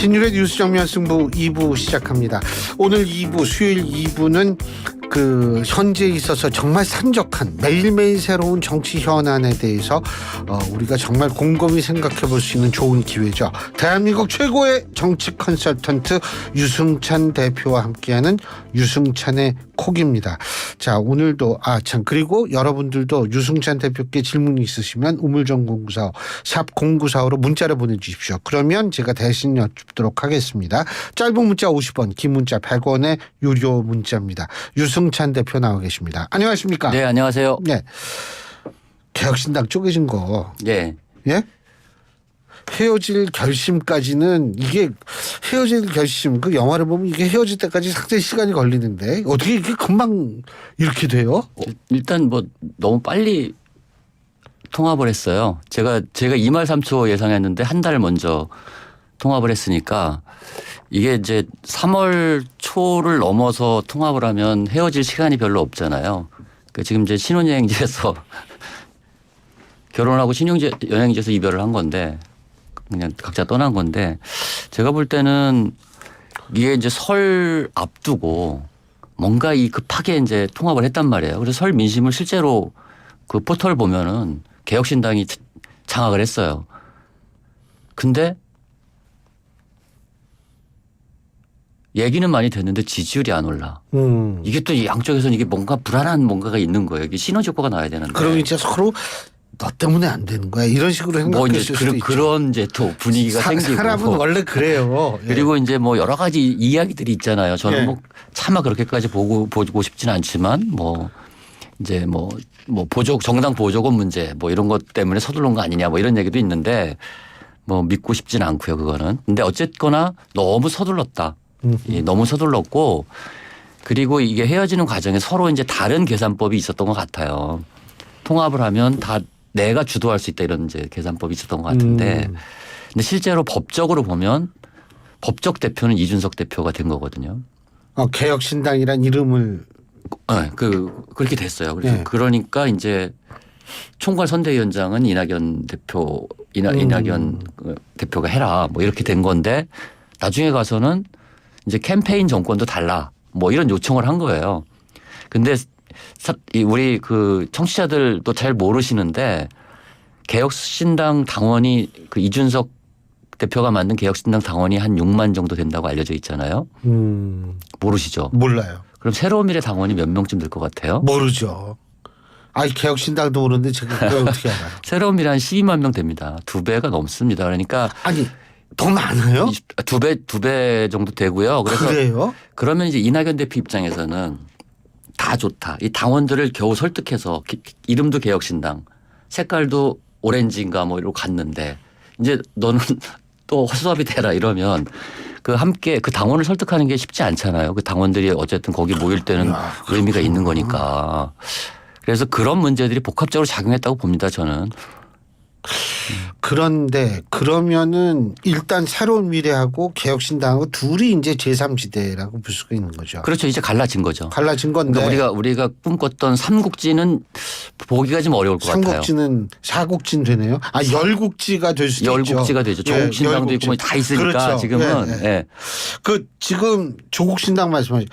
신율의 뉴스 정면 승부 2부 시작합니다. 오늘 2부 수요일 2부는 그 현재에 있어서 정말 산적한 매일매일 새로운 정치 현안에 대해서 우리가 정말 곰곰이 생각해 볼 수 있는 좋은 기회죠. 대한민국 최고의 정치 컨설턴트 유승찬 대표와 함께하는 유승찬의 콕입니다. 자, 오늘도 그리고 여러분들도 유승찬 대표께 질문이 있으시면 우물정 0945 샵 0945로 문자를 보내주십시오. 그러면 제가 대신 여쭙도록 하겠습니다. 짧은 문자 50원, 긴 문자 100원의 유료 문자입니다. 유승찬 대표 나와 계십니다. 안녕하십니까? 네, 안녕하세요. 네. 개혁신당 쪼개진 거. 예. 예? 헤어질 결심까지는 이게 헤어질 결심 그 영화를 보면 이게 헤어질 때까지 상당히 시간이 걸리는데 어떻게 이렇게 금방 이렇게 돼요? 일단 뭐 너무 빨리 통합을 했어요. 제가 2말 3초 예상했는데 한 달 먼저 통합을 했으니까 이게 이제 3월 초를 넘어서 통합을 하면 헤어질 시간이 별로 없잖아요. 그러니까 지금 이제 신혼여행지에서 결혼하고 신혼여행지에서 이별을 한 건데 그냥 각자 떠난 건데 제가 볼 때는 이게 이제 설 앞두고 뭔가 이 급하게 이제 통합을 했단 말이에요. 그래서 설 민심을 실제로 그 포털 보면은 개혁신당이 장악을 했어요. 근데 얘기는 많이 됐는데 지지율이 안 올라. 이게 또 양쪽에서는 이게 뭔가 불안한 뭔가가 있는 거예요. 이게 시너지 효과가 나야 되는데. 그럼 이제 서로 너 때문에 안 되는 거야. 이런 식으로 생각했을 수도 있죠. 그런 이제 또 분위기가 생기고. 사람은 원래 그래요. 그리고 이제 뭐 여러 가지 이야기들이 있잖아요. 저는 뭐 차마 그렇게까지 보고 싶진 않지만 뭐 이제 뭐 정당 보조금 문제 뭐 이런 것 때문에 서둘른 거 아니냐 뭐 이런 얘기도 있는데 뭐 믿고 싶진 않고요. 그거는. 근데 어쨌거나 너무 서둘렀다. 너무 서둘렀고 그리고 이게 헤어지는 과정에 서로 이제 다른 계산법이 있었던 것 같아요. 통합을 하면 다 내가 주도할 수 있다 이런 이제 계산법이 있었던 것 같은데 근데 실제로 법적으로 보면 법적 대표는 이준석 대표가 된 거거든요. 개혁신당이란 이름을 네, 그렇게 됐어요. 그래서 그러니까 이제 총괄 선대위원장은 이낙연 대표가 해라 뭐 이렇게 된 건데 나중에 가서는 이제 캠페인 정권도 달라 뭐 이런 요청을 한 거예요. 근데 우리 그 청취자들도 잘 모르시는데 개혁신당 당원이 그 이준석 대표가 만든 개혁신당 당원이 한 6만 정도 된다고 알려져 있잖아요. 모르시죠? 몰라요. 그럼 새로운 미래 당원이 몇 명쯤 될 것 같아요? 모르죠. 개혁신당도 모르는데 제가 그걸 어떻게 알아요? 새로운 미래 한 12만 명 됩니다. 2배가 넘습니다. 그러니까 더 많아요? 2배 정도 되고요. 그래서 그래요? 그러면 이제 이낙연 대표 입장에서는 다 좋다. 이 당원들을 겨우 설득해서 이름도 개혁신당, 색깔도 오렌지인가 뭐 이러고 갔는데 이제 너는 또 허수아비 되라 이러면 함께 그 당원을 설득하는 게 쉽지 않잖아요. 그 당원들이 어쨌든 거기 모일 때는 의미가 있는 거니까. 그래서 그런 문제들이 복합적으로 작용했다고 봅니다. 저는. 그런데 그러면은 일단 새로운 미래하고 개혁신당하고 둘이 이제 제3지대라고 볼 수가 있는 거죠. 그렇죠. 이제 갈라진 거죠. 갈라진 건데. 그러니까 우리가 꿈꿨던 삼국지는 보기가 좀 어려울 것 같아요. 삼국지는 사국진 되네요. 열국지가 될 수도 있죠. 열국지가 되죠. 조국신당도 있고 뭐 다 있으니까 그렇죠. 지금은. 지금 조국신당 말씀하신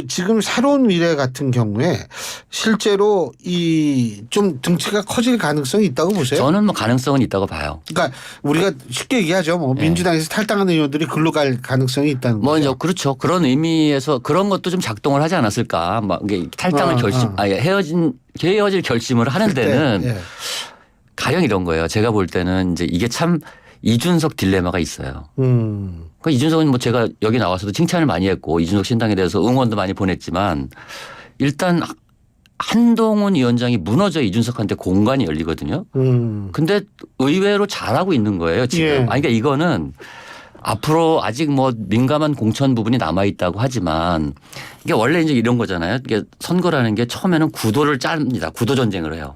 지금 새로운 미래 같은 경우에 실제로 좀 등치가 커질 가능성이 있다고 보세요? 저는 뭐 가능성은 있다고 봐요. 그러니까 우리가 쉽게 얘기하죠. 민주당에서 탈당하는 의원들이 글로 갈 가능성이 있다는 거죠. 그렇죠. 그런 의미에서 그런 것도 좀 작동을 하지 않았을까. 막 이게 탈당을 헤어질 결심을 하는 데는 가령 이런 거예요. 제가 볼 때는 이제 이게 참 이준석 딜레마가 있어요. 그러니까 이준석은 뭐 제가 여기 나와서도 칭찬을 많이 했고 이준석 신당에 대해서 응원도 많이 보냈지만 일단 한동훈 위원장이 무너져 이준석한테 공간이 열리거든요. 근데 의외로 잘하고 있는 거예요, 지금. 그러니까 이거는 앞으로 아직 뭐 민감한 공천 부분이 남아있다고 하지만 이게 원래 이제 이런 거잖아요. 이게 선거라는 게 처음에는 구도를 짭니다. 구도 전쟁을 해요.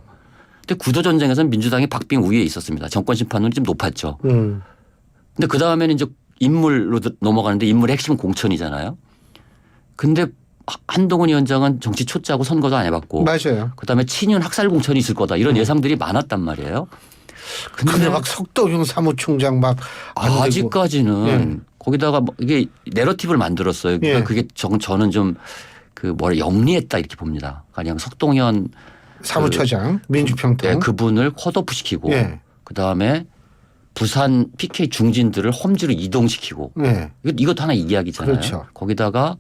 근데 구도 전쟁에서는 민주당이 박빙 우위에 있었습니다. 정권 심판은 좀 높았죠. 근데 그 다음에는 이제 인물로 넘어가는데 인물의 핵심은 공천이잖아요. 근데 한동훈 위원장은 정치 초짜고 선거도 안 해봤고. 맞아요. 그다음에 친윤 학살 공천이 있을 거다 이런 예상들이 많았단 말이에요. 근데 막 석도경 사무총장 막 아직까지는 거기다가 뭐 이게 내러티브를 만들었어요. 그러니까 예. 그게 저는 좀 그 뭐라 영리했다 이렇게 봅니다. 가령 석동현 사무처장 민주평통. 네, 그분을 컷오프 시키고 예. 그다음에 부산 PK 중진들을 험지로 이동시키고 예. 이것도 하나 이야기잖아요. 그렇죠. 거기다가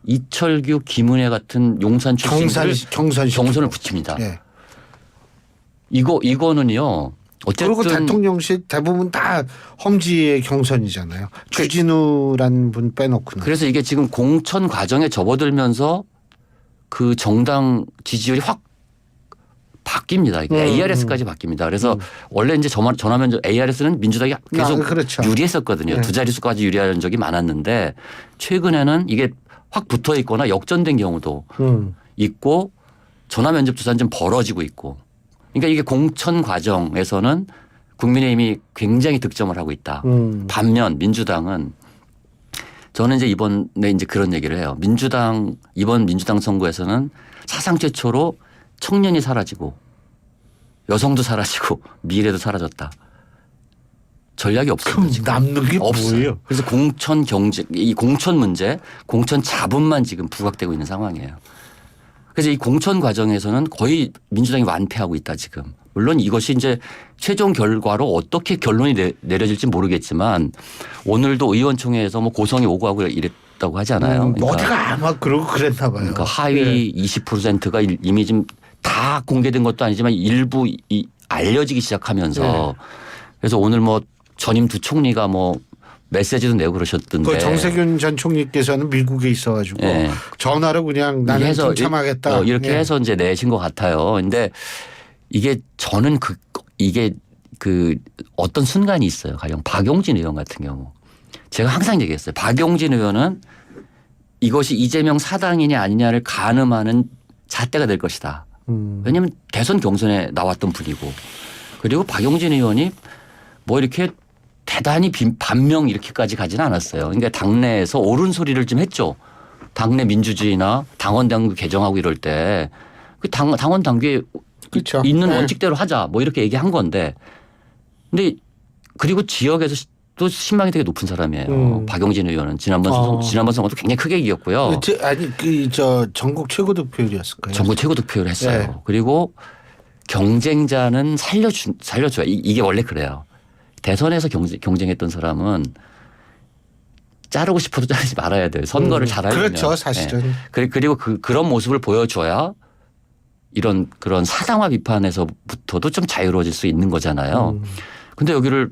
이철규, 김은혜 같은 용산 출신들을 경선을 붙입니다. 예. 이거는요. 어쨌든 그리고 대통령실 대부분 다 험지의 경선이잖아요. 주진우란 분 빼놓고는. 그래서 이게 지금 공천 과정에 접어들면서 그 정당 지지율이 확 바뀝니다. 이게 ARS까지 바뀝니다. 그래서 원래 이제 전화면접 ARS는 민주당이 계속 그렇죠. 유리했었거든요. 네. 두 자릿수까지 유리한 적이 많았는데 최근에는 이게 확 붙어 있거나 역전된 경우도 있고 전화면접 투사는 좀 벌어지고 있고. 그러니까 이게 공천 과정에서는 국민의힘이 굉장히 득점을 하고 있다. 반면 민주당은 저는 이제 이번에 이제 그런 얘기를 해요. 이번 민주당 선거에서는 사상 최초로 청년이 사라지고 여성도 사라지고 미래도 사라졌다. 전략이 없습니다. 그럼 지금. 남는 게 없어요. 뭐예요? 그래서 공천 경쟁, 이 공천 문제, 공천 자본만 지금 부각되고 있는 상황이에요. 그래서 이 공천 과정에서는 거의 민주당이 완패하고 있다 지금. 물론 이것이 이제 최종 결과로 어떻게 결론이 내려질지 모르겠지만 오늘도 의원총회에서 뭐 고성이 오고 하고 이랬다고 하잖아요. 그러니까 어디가 아마 그러고 그랬나 봐요. 그러니까 하위 20%가 이미 좀 다 공개된 것도 아니지만 일부 알려지기 시작하면서 그래서 오늘 뭐 전임 두 총리가 뭐 메시지도 내고 그러셨던데. 그 정세균 전 총리께서는 미국에 있어가지고 전화로 그냥 나는 해서 좀 참하겠다. 이렇게 해서 이제 내신 것 같아요. 근데 이게 저는 이게 어떤 순간이 있어요. 가령 박용진 의원 같은 경우. 제가 항상 얘기했어요. 박용진 의원은 이것이 이재명 사당이냐 아니냐를 가늠하는 잣대가 될 것이다. 왜냐하면 대선 경선에 나왔던 분이고 그리고 박용진 의원이 뭐 이렇게 대단히 반명 이렇게까지 가지는 않았어요. 그러니까 당내에서 옳은 소리를 좀 했죠. 당내 민주주의나 당원 당규 개정하고 이럴 때 그 당원 당규에 그렇죠. 있는 원칙대로 하자 뭐 이렇게 얘기한 건데 근데 그리고 지역에서 또 신망이 되게 높은 사람이에요. 박용진 의원은 지난번 선거도 굉장히 크게 이겼고요. 아니 전국 최고 득표율이었을 거예요. 전국 최고 득표를 했어요. 그리고 경쟁자는 살려줘야 이게 원래 그래요. 대선에서 경쟁했던 사람은 자르고 싶어도 자르지 말아야 돼요. 선거를 잘하려면. 그렇죠. 사실은. 그리고 그런 모습을 보여줘야 그런 사당화 비판에서부터도 좀 자유로워질 수 있는 거잖아요. 근데 여기를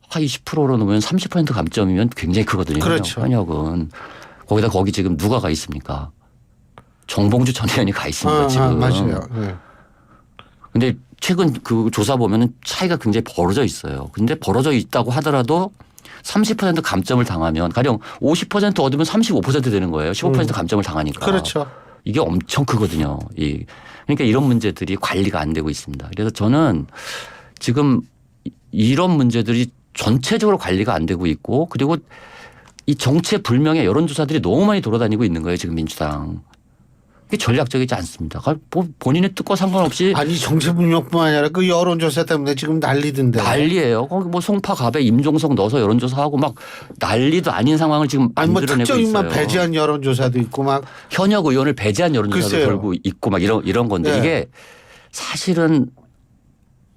한 20%로 놓으면 30% 감점이면 굉장히 크거든요. 그렇죠. 현역은. 거기 지금 누가 가 있습니까? 정봉주 전 의원이 가 있습니다. 지금. 맞아요. 근데 최근 그 조사 보면은 차이가 굉장히 벌어져 있어요. 근데 벌어져 있다고 하더라도 30% 감점을 당하면 가령 50% 얻으면 35% 되는 거예요. 15% 감점을 당하니까. 그렇죠. 이게 엄청 크거든요. 그러니까 이런 문제들이 관리가 안 되고 있습니다. 그래서 저는 지금 이런 문제들이 전체적으로 관리가 안 되고 있고 그리고 이 정체불명의 여론조사들이 너무 많이 돌아다니고 있는 거예요. 지금 민주당. 이게 전략적이지 않습니다. 본인의 뜻과 상관없이. 아니 정체불명뿐만 아니라 그 여론조사 때문에 지금 난리던데. 난리예요. 거기 뭐 송파갑에 임종석 넣어서 여론조사하고 막 난리도 아닌 상황을 지금 만들어내고 특정인만 있어요. 배제한 여론조사도 있고 막. 현역 의원을 배제한 여론조사도 글쎄요. 걸고 있고 막 이런 건데 이게 사실은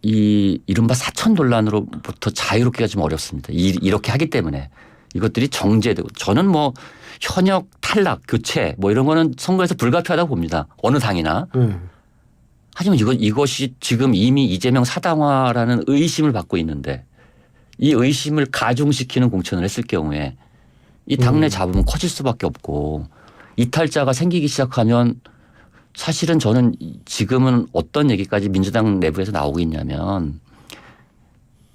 이 이른바 사천 논란으로부터 자유롭기가 좀 어렵습니다. 이렇게 하기 때문에 이것들이 정제되고 저는 뭐 현역 탈락 교체 뭐 이런 거는 선거에서 불가피하다고 봅니다. 어느 당이나. 하지만 이것이 지금 이미 이재명 사당화라는 의심을 받고 있는데 이 의심을 가중시키는 공천을 했을 경우에 이 당내 잡음은 커질 수밖에 없고 이탈자가 생기기 시작하면 사실은 저는 지금은 어떤 얘기까지 민주당 내부에서 나오고 있냐면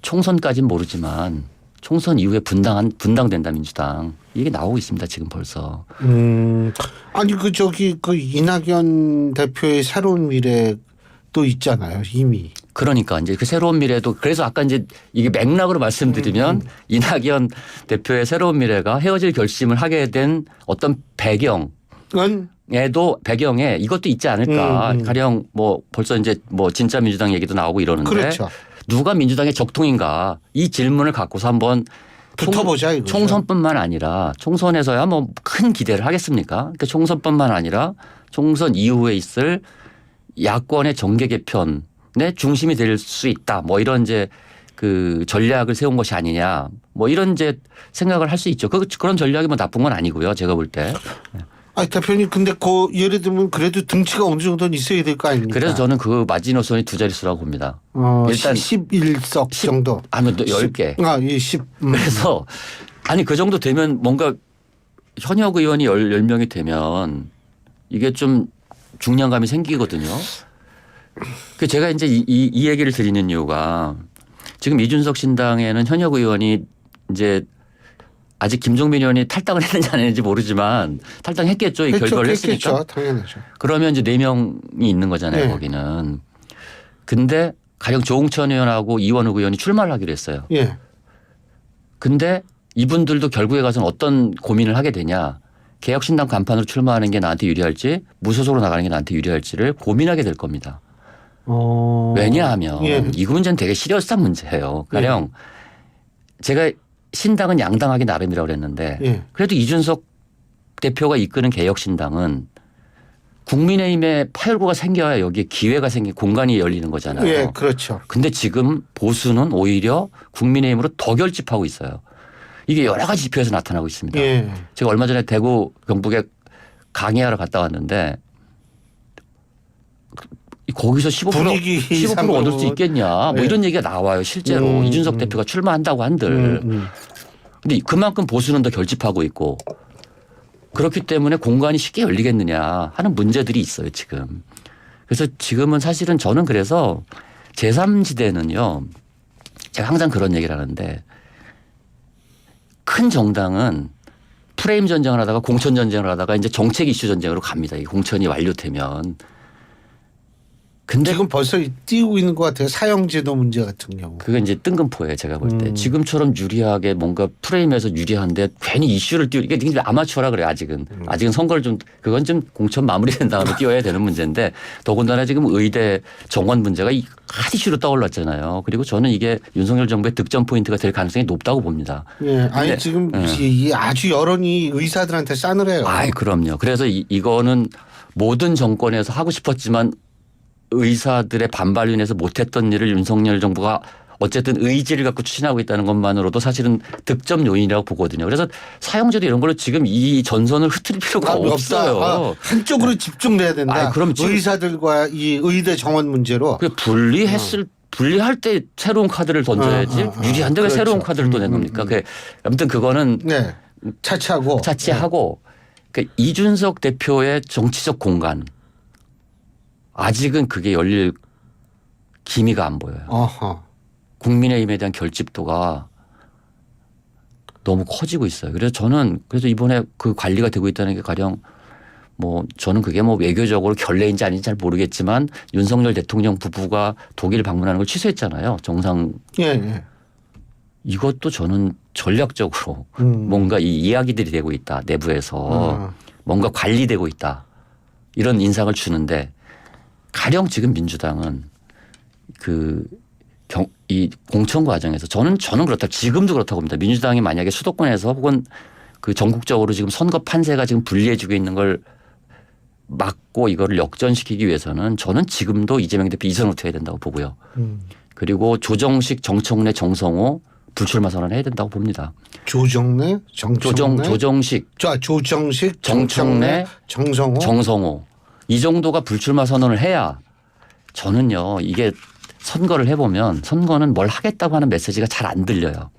총선까지는 모르지만 총선 이후에 분당된다 민주당 이게 나오고 있습니다 지금 벌써. 아니 그 이낙연 대표의 새로운 미래도 있잖아요 이미. 그러니까 이제 그 새로운 미래도 그래서 아까 이제 이게 맥락으로 말씀드리면 이낙연 대표의 새로운 미래가 헤어질 결심을 하게 된 어떤 배경에 이것도 있지 않을까. 가령 뭐 벌써 이제 뭐 진짜 민주당 얘기도 나오고 이러는데 그렇죠. 누가 민주당의 적통인가 이 질문을 갖고서 한번 붙어보자 이거. 총선뿐만 아니라 총선에서야 뭐 큰 기대를 하겠습니까? 그러니까 총선뿐만 아니라 총선 이후에 있을 야권의 정계 개편의 중심이 될 수 있다. 뭐 이런 이제 그 전략을 세운 것이 아니냐. 뭐 이런 이제 생각을 할 수 있죠. 그런 전략이 뭐 나쁜 건 아니고요. 제가 볼 때. 아 대표님 근데 그 예를 들면 그래도 등치가 어느 정도는 있어야 될 거 아닙니까? 그래서 저는 그 마지노선이 두 자릿수라고 봅니다. 일단 11석 정도. 아니면 또 10개. 예, 10. 그래서 아니 그 정도 되면 뭔가 현역 의원이 10명이 되면 이게 좀 중량감이 생기거든요. 그 제가 이제 이 얘기를 드리는 이유가 지금 이준석 신당에는 현역 의원이 이제 아직 김종민 의원이 탈당을 했는지 안 했는지 모르지만 탈당했겠죠. 이 결과를 했으니까. 했겠죠. 당연하죠. 그러면 이제 4명이 있는 거잖아요. 네. 거기는. 근데 가령 조홍천 의원하고 이원욱 의원이 출마를 하기로 했어요. 예. 근데 이분들도 결국에 가서는 어떤 고민을 하게 되냐. 개혁신당 간판으로 출마하는 게 나한테 유리할지 무소속으로 나가는 게 나한테 유리할지를 고민하게 될 겁니다. 왜냐하면 예. 이 문제는 되게 시리어스한 문제예요. 가령 제가 신당은 양당하기 나름이라고 그랬는데 예. 그래도 이준석 대표가 이끄는 개혁신당은 국민의힘에 파열구가 생겨야 여기에 기회가 생기 공간이 열리는 거잖아요. 예, 그렇죠. 근데 지금 보수는 오히려 국민의힘으로 더 결집하고 있어요. 이게 여러 가지 지표에서 나타나고 있습니다. 예. 제가 얼마 전에 대구 경북에 강의하러 갔다 왔는데 거기서 15% 분위기 15% 얻을 수 있겠냐 뭐 예. 이런 얘기가 나와요. 실제로 이준석 대표가 출마한다고 한들. 근데 그만큼 보수는 더 결집하고 있고 그렇기 때문에 공간이 쉽게 열리겠느냐 하는 문제들이 있어요 지금. 그래서 지금은 사실은 저는 그래서 제3지대는요. 제가 항상 그런 얘기를 하는데 큰 정당은 프레임 전쟁을 하다가 공천 전쟁을 하다가 이제 정책 이슈 전쟁으로 갑니다. 이 공천이 완료되면. 근데 지금 벌써 띄우고 있는 것 같아요. 사형제도 문제 같은 경우. 그게 이제 뜬금포예요. 제가 볼 때. 지금처럼 유리하게 뭔가 프레임에서 유리한데 괜히 이슈를 이게 아마추어라 그래요. 아직은. 아직은 선거를 좀 그건 좀 공천 마무리된 다음에 띄워야 되는 문제인데 더군다나 지금 의대 정원 문제가 한 이슈로 떠올랐잖아요. 그리고 저는 이게 윤석열 정부의 득점 포인트가 될 가능성이 높다고 봅니다. 예. 아니 근데, 지금 이 아주 여론이 의사들한테 싸늘해요. 아이 그럼요. 그래서 이거는 모든 정권에서 하고 싶었지만 의사들의 반발로 인해서 못했던 일을 윤석열 정부가 어쨌든 의지를 갖고 추진하고 있다는 것만으로도 사실은 득점 요인이라고 보거든요. 그래서 사형제도 이런 걸로 지금 이 전선을 흐트릴 필요가 없어요. 한쪽으로 집중돼야 된다. 그럼 의사들과 이 의대 정원 문제로. 분리할 때 새로운 카드를 던져야지 유리한데 왜 그렇죠. 새로운 카드를 또 내놓습니까? 아무튼 그거는 네. 차치하고. 그러니까 이준석 대표의 정치적 공간 아직은 그게 열릴 기미가 안 보여요. 어허. 국민의힘에 대한 결집도가 너무 커지고 있어요. 그래서 저는 이번에 그 관리가 되고 있다는 게 가령 뭐 저는 그게 뭐 외교적으로 결례인지 아닌지 잘 모르겠지만 윤석열 대통령 부부가 독일 방문하는 걸 취소했잖아요. 정상. 예. 이것도 저는 전략적으로 뭔가 이 이야기들이 되고 있다. 내부에서 뭔가 관리되고 있다. 이런 인상을 주는데 가령 지금 민주당은 이 공천 과정에서 저는 그렇다. 지금도 그렇다고 봅니다. 민주당이 만약에 수도권에서 혹은 그 전국적으로 지금 선거 판세가 지금 불리해지고 있는 걸 막고 이거를 역전시키기 위해서는 저는 지금도 이재명 대표 이선을 해야 된다고 보고요. 그리고 조정식, 정청래, 정성호 불출마 선언을 해야 된다고 봅니다. 조정식, 정청래, 정성호. 이 정도가 불출마 선언을 해야 저는요 이게 선거를 해보면 선거는 뭘 하겠다고 하는 메시지가 잘 안 들려요.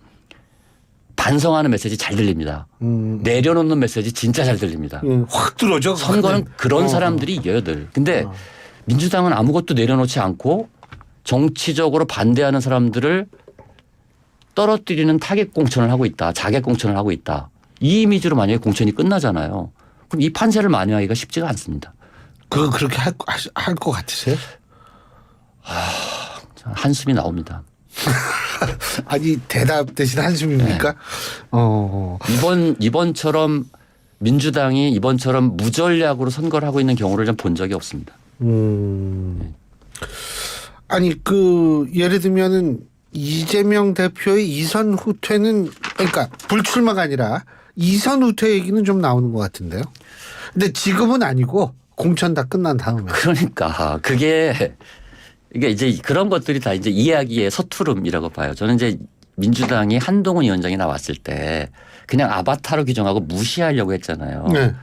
반성하는 메시지 잘 들립니다. 내려놓는 메시지 진짜 잘 들립니다. 확 들어져. 선거는 그런 사람들이 이겨요 늘. 근데 민주당은 아무것도 내려놓지 않고 정치적으로 반대하는 사람들을 떨어뜨리는 타겟 공천을 하고 있다. 자객 공천을 하고 있다. 이 이미지로 만약에 공천이 끝나잖아요. 그럼 이 판세를 만회하기가 쉽지가 않습니다. 그렇게 할 것 같으세요? 한숨이 나옵니다. 아니 대답 대신 한숨입니까? 네. 이번처럼 민주당이 이번처럼 무전략으로 선거를 하고 있는 경우를 좀 본 적이 없습니다. 아니 예를 들면은 이재명 대표의 이선 후퇴는 그러니까 불출마가 아니라 이선 후퇴 얘기는 좀 나오는 것 같은데요. 근데 지금은 아니고 공천 다 끝난 다음에. 그러니까 이게 이제 그런 것들이 다 이제 이야기의 서투름이라고 봐요. 저는 이제 민주당이 한동훈 위원장이 나왔을 때 그냥 아바타로 규정하고 무시하려고 했잖아요. 네.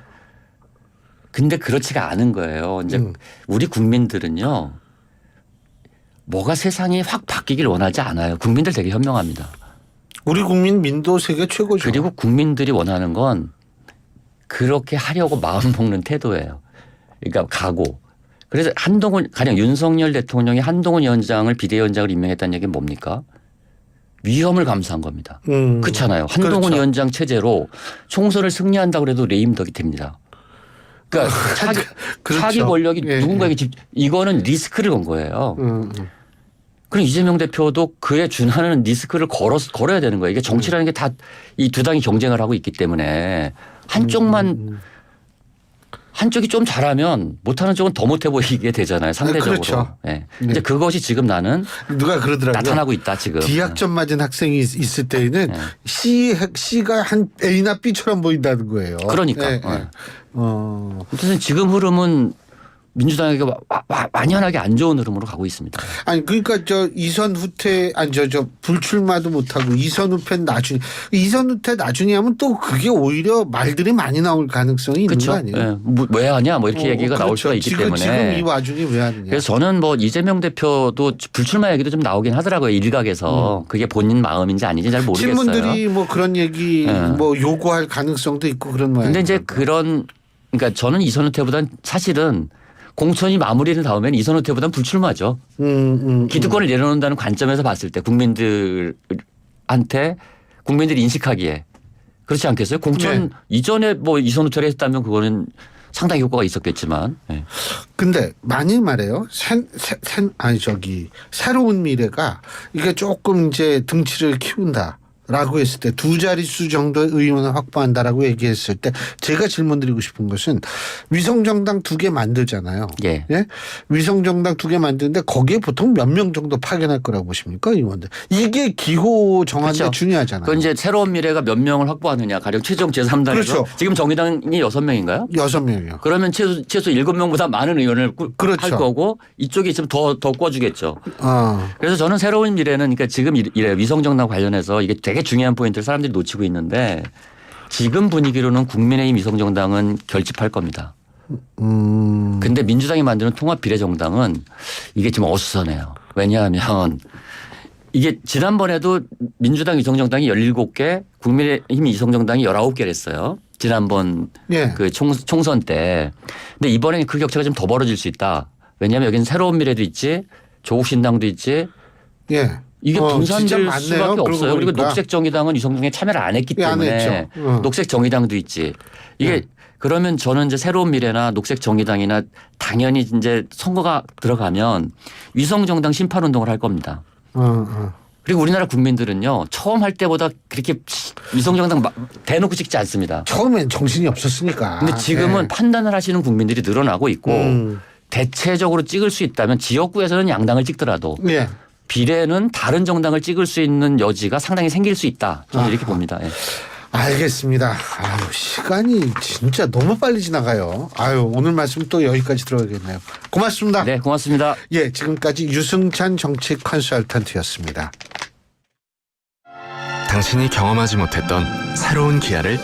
근데 그렇지가 않은 거예요. 이제 우리 국민들은요. 뭐가 세상이 확 바뀌길 원하지 않아요. 국민들 되게 현명합니다. 우리 국민 민도 세계 최고죠. 그리고 국민들이 원하는 건 그렇게 하려고 마음 먹는 태도예요. 그러니까 각오. 그래서 가령 윤석열 대통령이 한동훈 위원장을 비대위원장을 임명했다는 얘기는 뭡니까? 위험을 감수한 겁니다. 그렇잖아요. 한동훈 그렇죠. 위원장 체제로 총선을 승리한다고 해도 레임덕이 됩니다. 그러니까 그렇죠. 차기 권력이 예, 누군가에게 이거는 리스크를 건 거예요. 그럼 이재명 대표도 그에 준하는 리스크를 걸어야 되는 거예요. 이게 정치라는 게 다 이 두 당이 경쟁을 하고 있기 때문에 한쪽이 좀 잘하면 못하는 쪽은 더 못해 보이게 되잖아요. 상대적으로. 그렇죠. 네. 네. 이제 그것이 지금 나는 누가 그러더라고요. 나타나고 있다 지금. D학점 맞은 학생이 있을 때에는 C가 한 A나 B처럼 보인다는 거예요. 그러니까. 네. 네. 어쨌든 지금 흐름은 민주당에게 완연하게 안 좋은 흐름으로 가고 있습니다. 아니 그러니까 저 이선 후퇴 아니 저 불출마도 못하고 이선 후퇴 나중에 이선 후퇴 나중에 하면 또 그게 오히려 말들이 많이 나올 가능성이 있는 그렇죠. 거 아니에요? 네. 왜 하냐 뭐 이렇게 얘기가 나올 수가 있기 때문에. 지금 이 와중에 왜 하느냐. 그래서 저는 뭐 이재명 대표도 불출마 얘기도 좀 나오긴 하더라고요. 일각에서. 그게 본인 마음인지 아닌지 잘 모르겠어요. 신문들이 뭐 그런 얘기 네. 뭐 요구할 가능성도 있고 그런 모양이에요. 근데 이제 그러니까 저는 이선 후퇴보다는 사실은 공천이 마무리된 다음에는 이선 후퇴보다는 불출마죠. 기득권을 내려놓는다는 관점에서 봤을 때 국민들이 인식하기에 그렇지 않겠어요? 공천 네. 이전에 뭐 이선 후퇴를 했다면 그거는 상당히 효과가 있었겠지만. 네. 근데 만일 말해요. 새로운 미래가 이게 조금 이제 등치를 키운다. 라고 했을 때 두 자릿수 정도의 의원을 확보한다라고 얘기했을 때 제가 질문드리고 싶은 것은 위성정당 2개 만들잖아요. 예. 예? 위성정당 2개 만드는데 거기에 보통 몇 명 정도 파견할 거라고 보십니까 의원들? 이게 기호 정하는 데 그렇죠. 중요하잖아요. 그건 이제 새로운 미래가 몇 명을 확보하느냐. 가령 최종 제3당에서 그렇죠. 지금 정의당이 6명인가요? 6명이요. 그러면 최소 7명보다 많은 의원을 그렇죠. 할 거고 이쪽이 지금 더 꿔주겠죠. 아. 그래서 저는 새로운 미래는 그러니까 지금 이래 위성정당 관련해서 이게 되게 중요한 포인트를 사람들이 놓치고 있는데 지금 분위기로는 국민의힘 위성정당은 결집할 겁니다. 근데 민주당이 만드는 통합비례정당은 이게 좀 어수선해요. 왜냐하면 이게 지난번에도 민주당 위성정당이 17개 국민의힘 위성정당이 19개를 했어요. 지난번 예. 그 총선 때. 근데 이번에는 그 격차가 좀 더 벌어질 수 있다. 왜냐하면 여기는 새로운 미래도 있지 조국신당도 있지. 예. 이게 분산될 진짜 수밖에 많네요. 없어요. 그리고 보니까. 녹색정의당은 위성정당에 참여를 안 했기 때문에 녹색정의당도 있지. 이게 그러면 저는 이제 새로운 미래나 녹색정의당이나 당연히 이제 선거가 들어가면 위성정당 심판운동을 할 겁니다. 그리고 우리나라 국민들은요 처음 할 때보다 그렇게 위성정당 대놓고 찍지 않습니다. 처음엔 정신이 없었으니까. 근데 지금은 판단을 하시는 국민들이 늘어나고 있고 대체적으로 찍을 수 있다면 지역구에서는 양당을 찍더라도 예. 비례는 다른 정당을 찍을 수 있는 여지가 상당히 생길 수 있다. 저는 이렇게 봅니다. 예. 알겠습니다. 아유, 시간이 진짜 너무 빨리 지나가요. 아유, 오늘 말씀 또 여기까지 들어야겠네요. 고맙습니다. 네, 고맙습니다. 예, 지금까지 유승찬 정치 컨설턴트였습니다. 당신이 경험하지 못했던 새로운 기아를